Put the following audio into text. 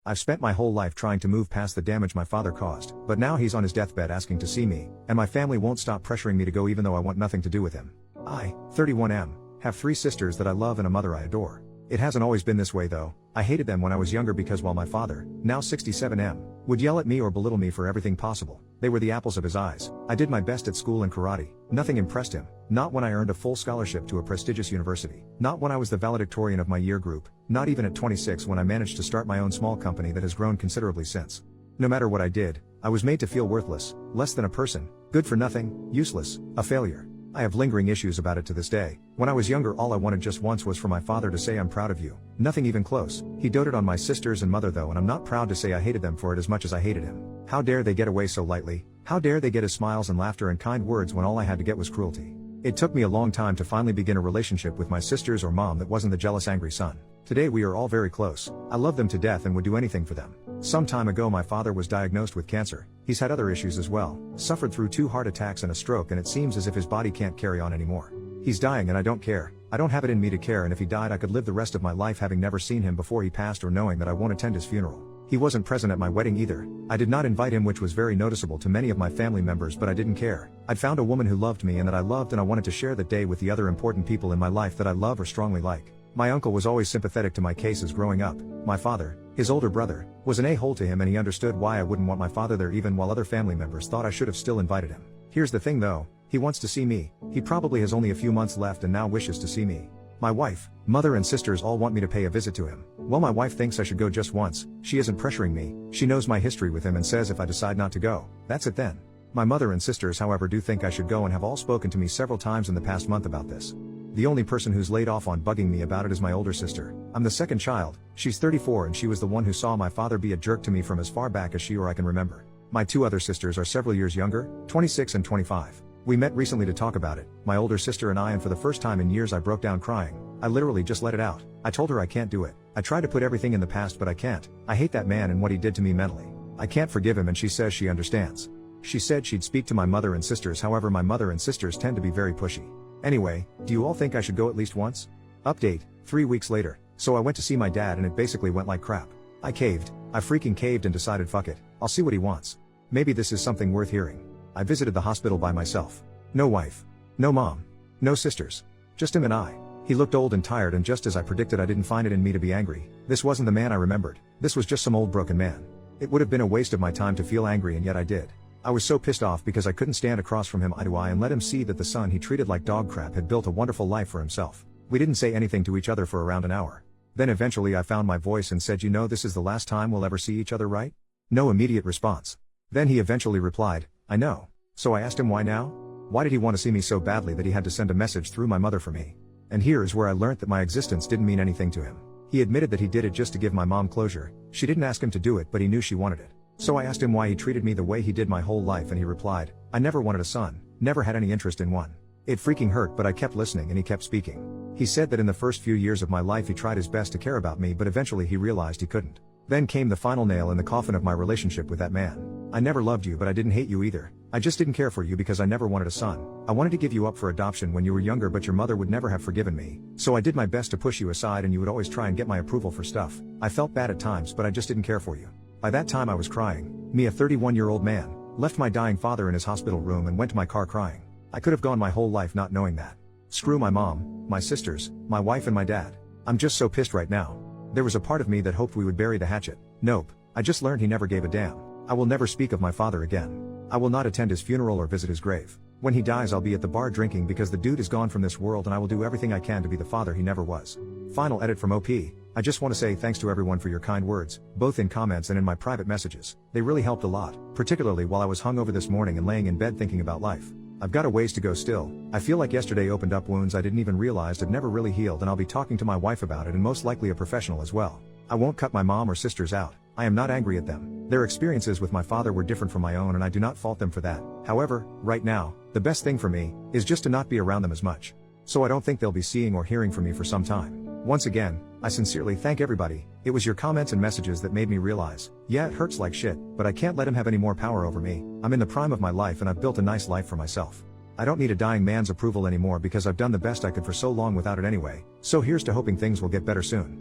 I've spent my whole life trying to move past the damage my father caused, but now he's on his deathbed asking to see me, and my family won't stop pressuring me to go even though I want nothing to do with him. I, 31M, have 3 sisters that I love and a mother I adore. It hasn't always been this way though. I hated them when I was younger because while my father, now 67M, would yell at me or belittle me for everything possible, they were the apples of his eyes. I did my best at school and karate. Nothing impressed him. Not when I earned a full scholarship to a prestigious university. Not when I was the valedictorian of my year group. Not even at 26 when I managed to start my own small company that has grown considerably since. No matter what I did, I was made to feel worthless, less than a person, good for nothing, useless, a failure. I have lingering issues about it to this day. When I was younger, all I wanted just once was for my father to say I'm proud of you. Nothing even close. He doted on my sisters and mother though, and I'm not proud to say I hated them for it as much as I hated him. How dare they get away so lightly? How dare they get his smiles and laughter and kind words when all I had to get was cruelty? It took me a long time to finally begin a relationship with my sisters or mom that wasn't the jealous angry son. Today we are all very close. I love them to death and would do anything for them. Some time ago my father was diagnosed with cancer. He's had other issues as well, suffered through 2 heart attacks and a stroke, and it seems as if his body can't carry on anymore. He's dying and I don't care. I don't have it in me to care, and if he died I could live the rest of my life having never seen him before he passed or knowing that I won't attend his funeral. He wasn't present at my wedding either. I did not invite him, which was very noticeable to many of my family members, but I didn't care. I'd found a woman who loved me and that I loved, and I wanted to share that day with the other important people in my life that I love or strongly like. My uncle was always sympathetic to my cases growing up. My father, his older brother, was an a-hole to him, and he understood why I wouldn't want my father there even while other family members thought I should have still invited him. Here's the thing though, he wants to see me. He probably has only a few months left and now wishes to see me. My wife, mother and sisters all want me to pay a visit to him. Well, my wife thinks I should go just once. She isn't pressuring me. She knows my history with him and says if I decide not to go, that's it then. My mother and sisters however do think I should go and have all spoken to me several times in the past month about this. The only person who's laid off on bugging me about it is my older sister. I'm the second child. She's 34 and she was the one who saw my father be a jerk to me from as far back as she or I can remember. My 2 other sisters are several years younger, 26 and 25. We met recently to talk about it, my older sister and I, and for the first time in years I broke down crying. I literally just let it out. I told her I can't do it. I tried to put everything in the past but I can't. I hate that man and what he did to me mentally. I can't forgive him, and she says she understands. She said she'd speak to my mother and sisters, however my mother and sisters tend to be very pushy. Anyway, do you all think I should go at least once? Update, 3 weeks later. So I went to see my dad and it basically went like crap. I caved. I freaking caved and decided fuck it. I'll see what he wants. Maybe this is something worth hearing. I visited the hospital by myself. No wife. No mom. No sisters. Just him and I. He looked old and tired, and just as I predicted, I didn't find it in me to be angry. This wasn't the man I remembered. This was just some old broken man. It would have been a waste of my time to feel angry, and yet I did. I was so pissed off because I couldn't stand across from him eye to eye and let him see that the son he treated like dog crap had built a wonderful life for himself. We didn't say anything to each other for around an hour. Then eventually I found my voice and said, "You know, this is the last time we'll ever see each other, right?" No immediate response. Then he eventually replied, "I know." So I asked him why now? Why did he want to see me so badly that he had to send a message through my mother for me? And here is where I learnt that my existence didn't mean anything to him. He admitted that he did it just to give my mom closure. She didn't ask him to do it, but he knew she wanted it. So I asked him why he treated me the way he did my whole life, and he replied, "I never wanted a son, never had any interest in one." It freaking hurt, but I kept listening and he kept speaking. He said that in the first few years of my life he tried his best to care about me, but eventually he realized he couldn't. Then came the final nail in the coffin of my relationship with that man. "I never loved you, but I didn't hate you either. I just didn't care for you because I never wanted a son. I wanted to give you up for adoption when you were younger, but your mother would never have forgiven me. So I did my best to push you aside, and you would always try and get my approval for stuff. I felt bad at times, but I just didn't care for you." By that time I was crying. Me, a 31-year-old man, left my dying father in his hospital room and went to my car crying. I could have gone my whole life not knowing that. Screw my mom, my sisters, my wife and my dad. I'm just so pissed right now. There was a part of me that hoped we would bury the hatchet. Nope. I just learned he never gave a damn. I will never speak of my father again. I will not attend his funeral or visit his grave. When he dies I'll be at the bar drinking because the dude is gone from this world, and I will do everything I can to be the father he never was. Final edit from OP. I just want to say thanks to everyone for your kind words, both in comments and in my private messages. They really helped a lot, particularly while I was hungover this morning and laying in bed thinking about life. I've got a ways to go still. I feel like yesterday opened up wounds I didn't even realize had never really healed, and I'll be talking to my wife about it, and most likely a professional as well. I won't cut my mom or sisters out. I am not angry at them. Their experiences with my father were different from my own, and I do not fault them for that. However, right now, the best thing for me is just to not be around them as much. So I don't think they'll be seeing or hearing from me for some time. Once again, I sincerely thank everybody. It was your comments and messages that made me realize, yeah, it hurts like shit, but I can't let him have any more power over me. I'm in the prime of my life and I've built a nice life for myself. I don't need a dying man's approval anymore because I've done the best I could for so long without it anyway. So here's to hoping things will get better soon.